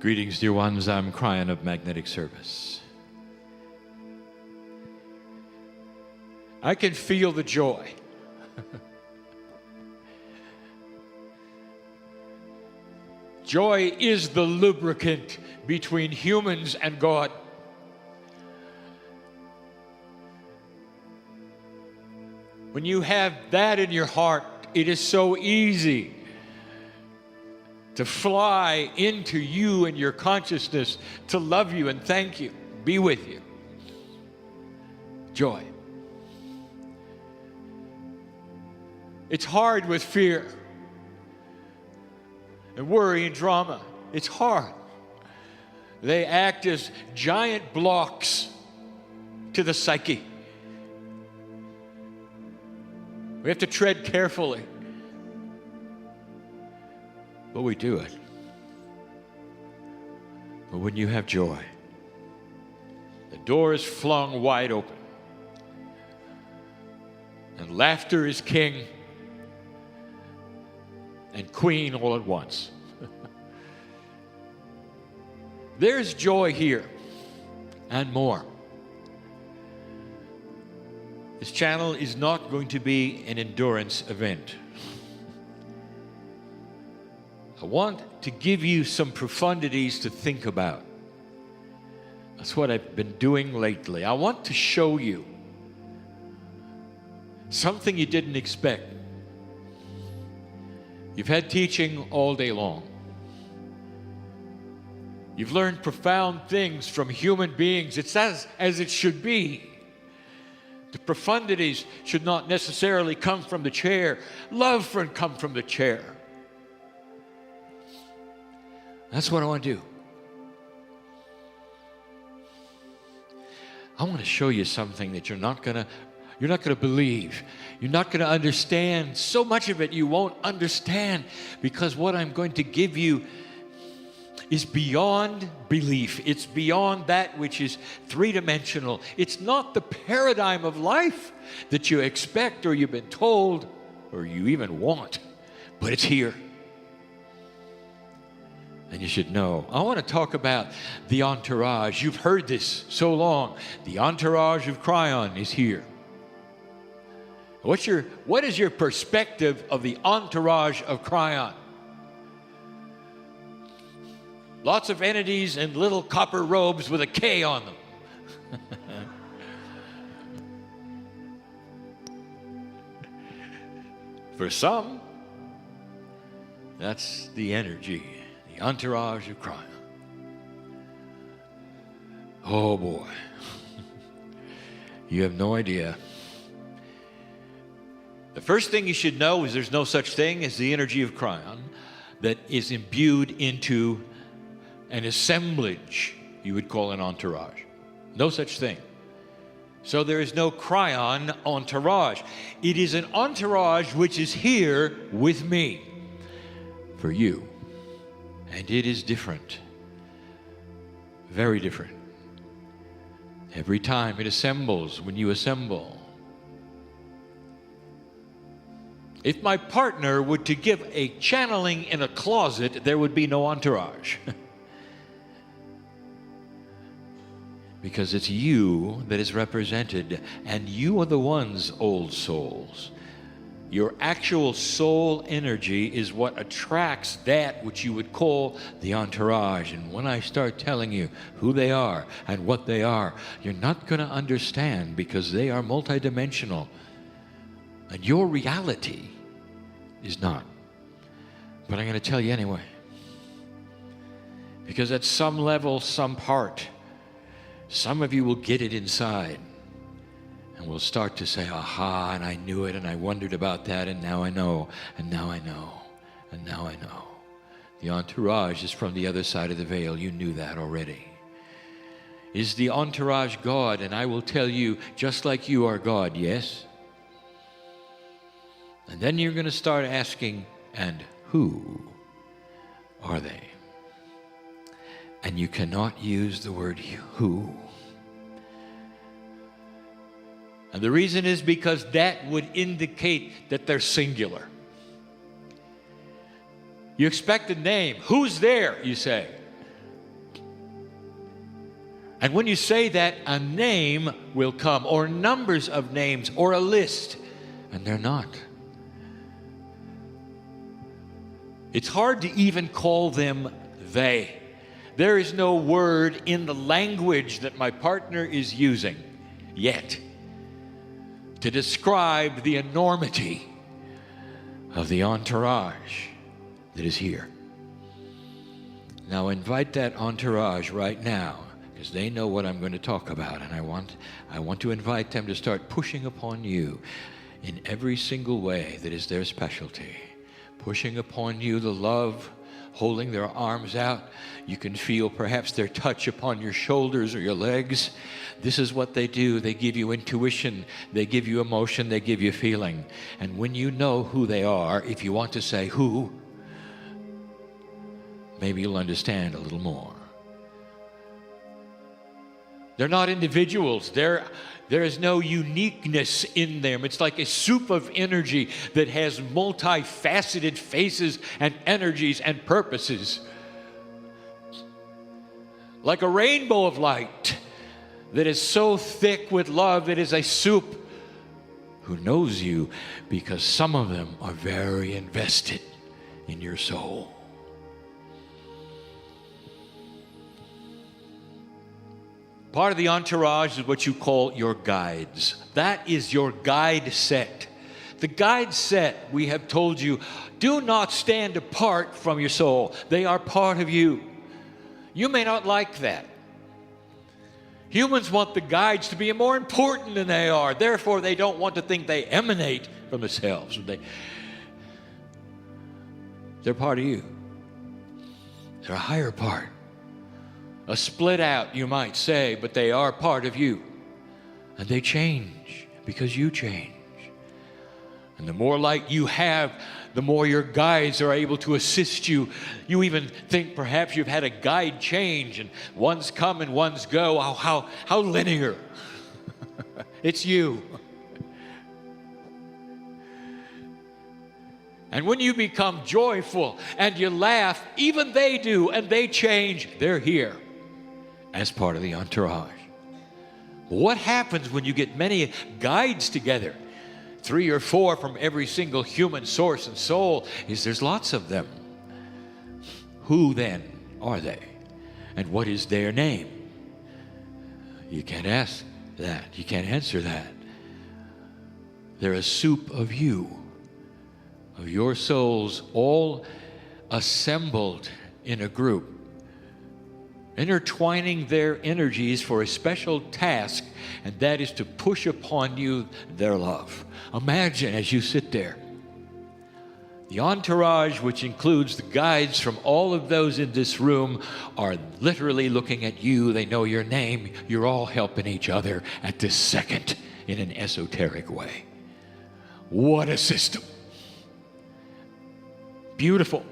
Greetings, dear ones. I'm Kryon of Magnetic Service. I can feel the joy. Joy is the lubricant between humans and God. When you have that in your heart, it is so easy to fly into you and your consciousness, to love you and thank you, be with you. Joy. It's hard with fear and worry and drama. It's hard. They act as giant blocks to the psyche. We have to tread carefully. But we do it. But when you have joy, the door is flung wide open. And laughter is king and queen all at once. There's joy here and more. This channel is not going to be an endurance event. I want to give you some profundities to think about. That's what I've been doing lately. I want to show you something you didn't expect. You've had teaching all day long. You've learned profound things from human beings. It's as it should be. The profundities should not necessarily come from the chair. Love can come from the chair. That's what I want to do. I want to show you something that you're not going to believe. You're not going to understand. So much of it you won't understand, because what I'm going to give you is beyond belief. It's beyond that which is three-dimensional. It's not the paradigm of life that you expect or you've been told or you even want, but it's here. And you should know. I want to talk about the entourage. You've heard this so long. The entourage of Kryon is here. What is your perspective of the entourage of Kryon? Lots of entities in little copper robes with a K on them. For some, that's the energy. Entourage of Kryon. Oh boy. You have no idea. The first thing you should know is there's no such thing as the energy of Kryon that is imbued into an assemblage you would call an entourage. No such thing. So there is no Kryon entourage. It is an entourage which is here with me for you. And it is different, very different. Every time it assembles, when you assemble. If my partner were to give a channeling in a closet, there would be no entourage. Because it's you that is represented, and you are the ones, old souls. Your actual soul energy is what attracts that which you would call the entourage. And when I start telling you who they are and what they are, you're not going to understand, because they are multidimensional. And your reality is not. But I'm going to tell you anyway. Because at some level, some part, some of you will get it inside. And we'll start to say, aha, and I knew it, and I wondered about that, and now I know, and now I know, and now I know. The entourage is from the other side of the veil. You knew that already. Is the entourage God? And I will tell you, just like you are God, yes? And then you're going to start asking, and who are they? And you cannot use the word who. And the reason is because that would indicate that they're singular. You expect a name. Who's there, you say? And when you say that, a name will come, or numbers of names, or a list, and they're not. It's hard to even call them they. There is no word in the language that my partner is using yet to describe the enormity of the entourage that is here. Now invite that entourage right now, because they know what I'm going to talk about, and I want to invite them to start pushing upon you in every single way that is their specialty. Pushing upon you the love, holding their arms out. You can feel perhaps their touch upon your shoulders or your legs. This is what they do. They give you intuition, they give you emotion, they give you feeling. And when you know who they are, if you want to say who, maybe you'll understand a little more. They're not individuals. There is no uniqueness in them. It's like a soup of energy that has multifaceted faces and energies and purposes. Like a rainbow of light that is so thick with love, it is a soup who knows you, because some of them are very invested in your soul. Part of the entourage is what you call your guides. That is your guide set. The guide set, we have told you, do not stand apart from your soul. They are part of you. You may not like that. Humans want the guides to be more important than they are. Therefore, they don't want to think they emanate from themselves. They're part of you. They're a higher part. A split out, you might say, but they are part of you. And they change because you change. And the more light you have, the more your guides are able to assist you. You even think perhaps you've had a guide change, and one's come and one's go. How linear. It's you. And when you become joyful and you laugh, even they do, and they change. They're here as part of the entourage. What happens when you get many guides together? 3 or 4 from every single human source and soul, is there's lots of them. Who then are they? And what is their name? You can't ask that. You can't answer that. They're a soup of you, of your souls, all assembled in a group, intertwining their energies for a special task, and that is to push upon you their love. Imagine as you sit there, the entourage, which includes the guides from all of those in this room, are literally looking at you. They know your name. You're all helping each other at this second in an esoteric way. What a system. Beautiful.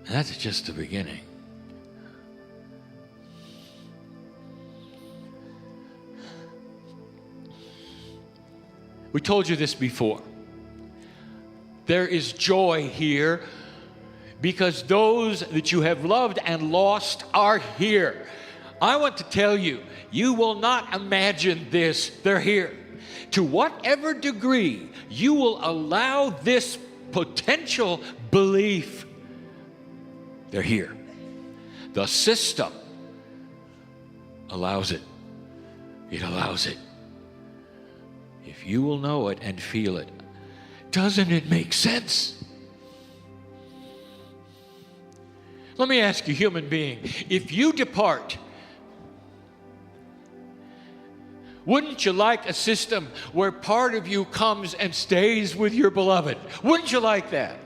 And that's just the beginning. We told you this before. There is joy here because those that you have loved and lost are here. I want to tell you, you will not imagine this. They're here. To whatever degree you will allow this potential belief, they're here. The system allows it. It allows it. If you will know it and feel it, doesn't it make sense? Let me ask you, human being, if you depart, wouldn't you like a system where part of you comes and stays with your beloved? Wouldn't you like that?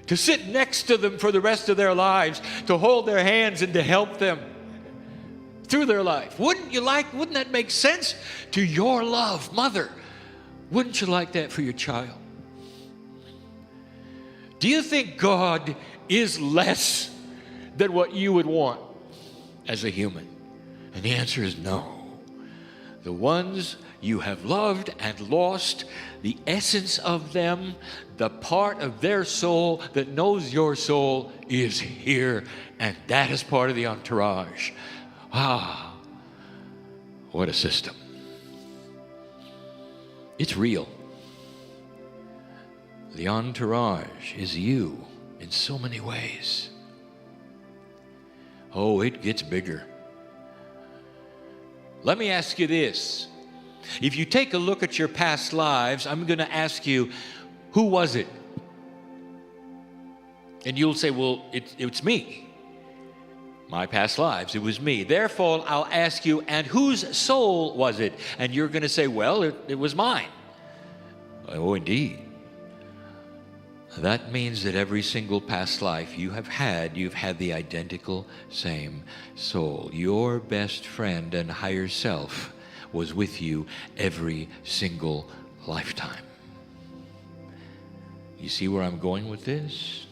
To sit next to them for the rest of their lives, to hold their hands and to help them through their life. Wouldn't that make sense to your love, mother? Wouldn't you like that for your child? Do you think God is less than what you would want as a human? And the answer is no. The ones you have loved and lost the essence of them, the part of their soul that knows your soul is here, and that is part of the entourage. Ah, what a system. It's real. The entourage is you in so many ways. Oh, it gets bigger. Let me ask you this. If you take a look at your past lives, I'm going to ask you, who was it? And you'll say, well, it's me. My past lives, it was me. Therefore, I'll ask you, and whose soul was it? And you're going to say, well, it was mine. Oh, indeed. That means that every single past life you've had the identical same soul. Your best friend and higher self was with you every single lifetime. You see where I'm going with this?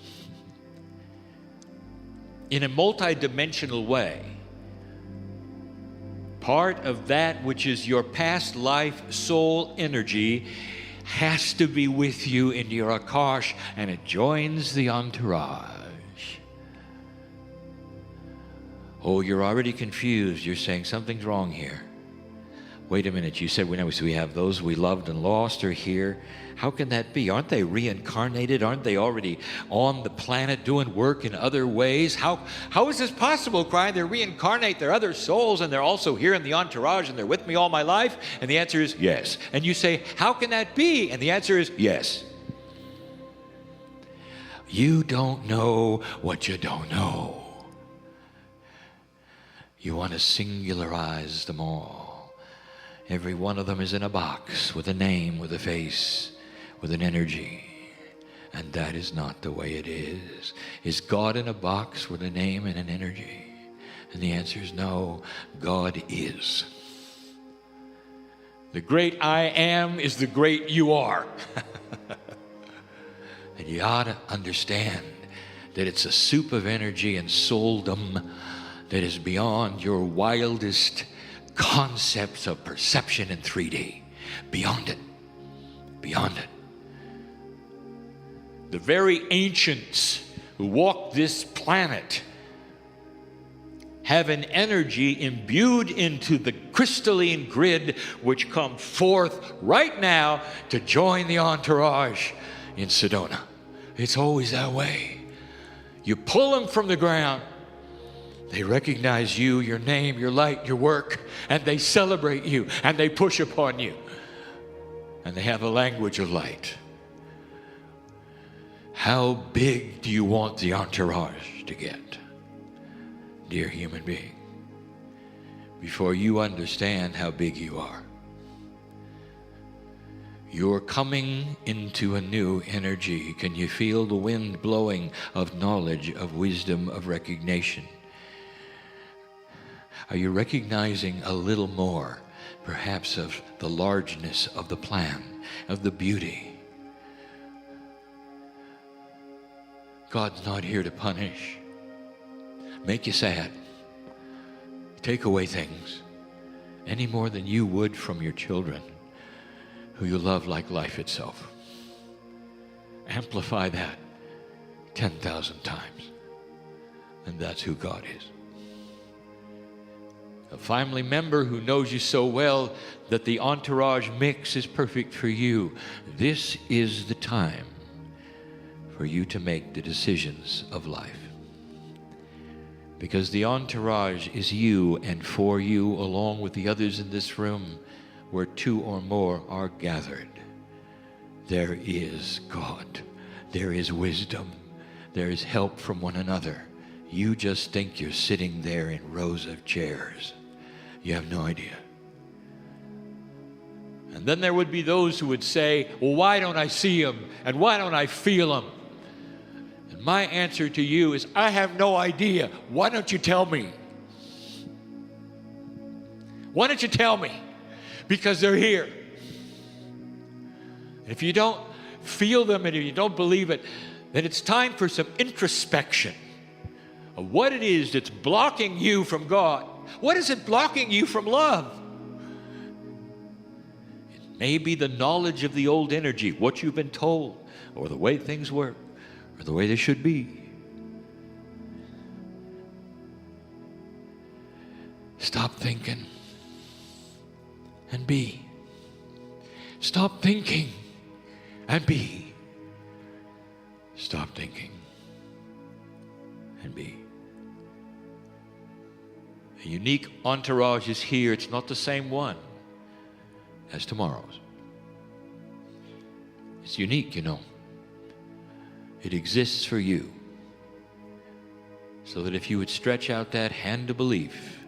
In a multidimensional way, part of that which is your past life soul energy has to be with you in your Akash, and it joins the entourage. Oh, you're already confused. You're saying something's wrong here. Wait a minute, you said we have those we loved and lost are here. How can that be? Aren't they reincarnated? Aren't they already on the planet doing work in other ways? How is this possible, Kryon? They reincarnate their other souls and they're also here in the entourage and they're with me all my life? And the answer is yes. And you say, how can that be? And the answer is yes. You don't know what you don't know. You want to singularize them all. Every one of them is in a box with a name, with a face, with an energy. And that is not the way it is. Is God in a box with a name and an energy? And the answer is no, God is. The great I am is the great you are. And you ought to understand that it's a soup of energy and souldom that is beyond your wildest concepts of perception in 3D. Beyond it. Beyond it. The very ancients who walked this planet have an energy imbued into the crystalline grid which come forth right now to join the entourage in Sedona. It's always that way. You pull them from the ground. They recognize you, your name, your light, your work, and they celebrate you, and they push upon you. And they have a language of light. How big do you want the entourage to get, dear human being, before you understand how big you are? You're coming into a new energy. Can you feel the wind blowing of knowledge, of wisdom, of recognition? Are you recognizing a little more, perhaps, of the largeness of the plan, of the beauty? God's not here to punish, make you sad, take away things, any more than you would from your children, who you love like life itself. Amplify that 10,000 times, and that's who God is. A family member who knows you so well that the entourage mix is perfect for you. This is the time for you to make the decisions of life. Because the entourage is you and for you, along with the others in this room, where two or more are gathered. There is God. There is wisdom. There is help from one another. You just think you're sitting there in rows of chairs. You have no idea. And then there would be those who would say, well, why don't I see him? And why don't I feel him? And my answer to you is, I have no idea. Why don't you tell me? Why don't you tell me? Because they're here. And if you don't feel them and if you don't believe it, then it's time for some introspection of what it is that's blocking you from God. What is it blocking you from love? Maybe the knowledge of the old energy, what you've been told, or the way things work, or the way they should be. Stop thinking and be. Stop thinking and be. Stop thinking and be. A unique entourage is here. It's not the same one as tomorrow's. It's unique, you know. It exists for you. So that if you would stretch out that hand of belief,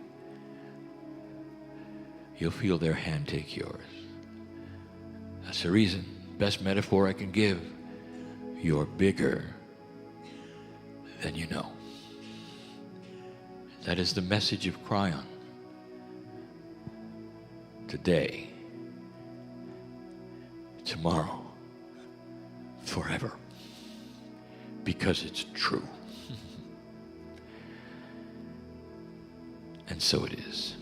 you'll feel their hand take yours. That's the reason, best metaphor I can give, you're bigger than you know. That is the message of Kryon. Today, tomorrow, forever. Because it's true. And so it is.